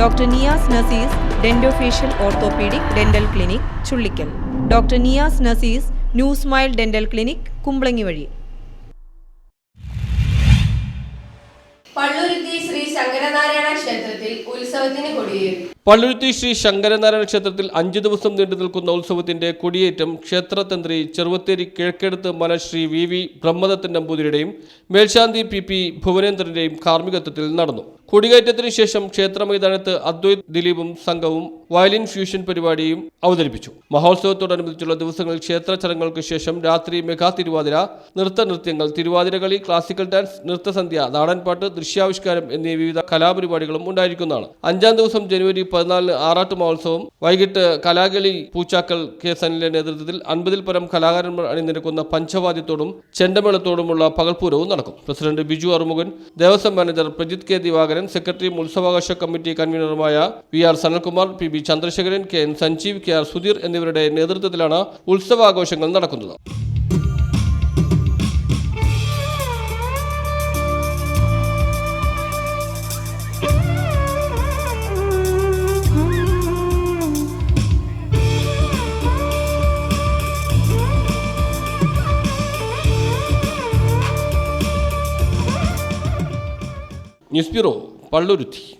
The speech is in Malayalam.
Doctor Niyas Nasees dentofacial orthopaedic dental clinic Chullickal. Doctor Niyas Nasees new smile dental clinic Kumbalangi വഴി. പള്ളുരുത്തി ശ്രീ ശങ്കരനാരായണ ക്ഷേത്രത്തിൽ ഉത്സവത്തിന് കൊടിയേറി. പള്ളുരുത്തി ശ്രീ ശങ്കരനാരായണ ക്ഷേത്രത്തിൽ 5 ദിവസം നീണ്ടു നിൽക്കുന്ന ഉത്സവത്തിന്റെ കൊടിയേറ്റം ക്ഷേത്രതന്ത്രി ചെറുവത്തേരി കിഴക്കെടുത്ത് മന ശ്രീ VV ബ്രഹ്മദത്തൻ നമ്പൂതിരിയുടെയും മേൽശാന്തി PP ഭുവനേന്ദ്രന്റെയും കാർമ്മികത്വത്തിൽ നടന്നു. കൊടികയറ്റത്തിന് ശേഷം ക്ഷേത്ര മൈതാനത്ത് അദ്വൈത് ദിലീപും സംഘവും വയലിൻ ഫ്യൂഷൻ പരിപാടിയും അവതരിപ്പിച്ചു. മഹോത്സവത്തോടനുബന്ധിച്ചുള്ള ദിവസങ്ങളിൽ ക്ഷേത്ര ചടങ്ങുകൾക്ക് ശേഷം രാത്രി മെഗാ തിരുവാതിര, നൃത്തനൃത്യങ്ങൾ, തിരുവാതിരകളി, ക്ലാസിക്കൽ ഡാൻസ്, നൃത്തസന്ധ്യ, നാടൻപാട്ട്, ദൃശ്യാവിഷ്കാരം എന്നീ വിവിധ കലാപരിപാടികളും ഉണ്ടായിരിക്കുന്നതാണ്. 5-ാം ദിവസം ജനുവരി 14 ആറാട്ട് മഹോത്സവം വൈകിട്ട് കലാകളി പൂച്ചാക്കൽ കെ സനിലെ നേതൃത്വത്തിൽ 50-ൽ പരം കലാകാരന്മാർ അണിനിരക്കുന്ന പഞ്ചവാദ്യത്തോടും ചെണ്ടമേളത്തോടുമുള്ള പകൽപ്പൂരവും നടക്കും. President Biju Arumukhan, Devaswom manager Prajith K Divakaran, സെക്രട്ടറിയും ഉത്സവാഘോഷ കമ്മിറ്റി കൺവീനറുമായ VR Sanalkumar, PB Chandrasekharan, KN Sanjeev, KR Sudheer എന്നിവരുടെ നേതൃത്വത്തിലാണ് ഉത്സവാഘോഷങ്ങൾ നടക്കുന്നത്. News bureau, Palluruthy.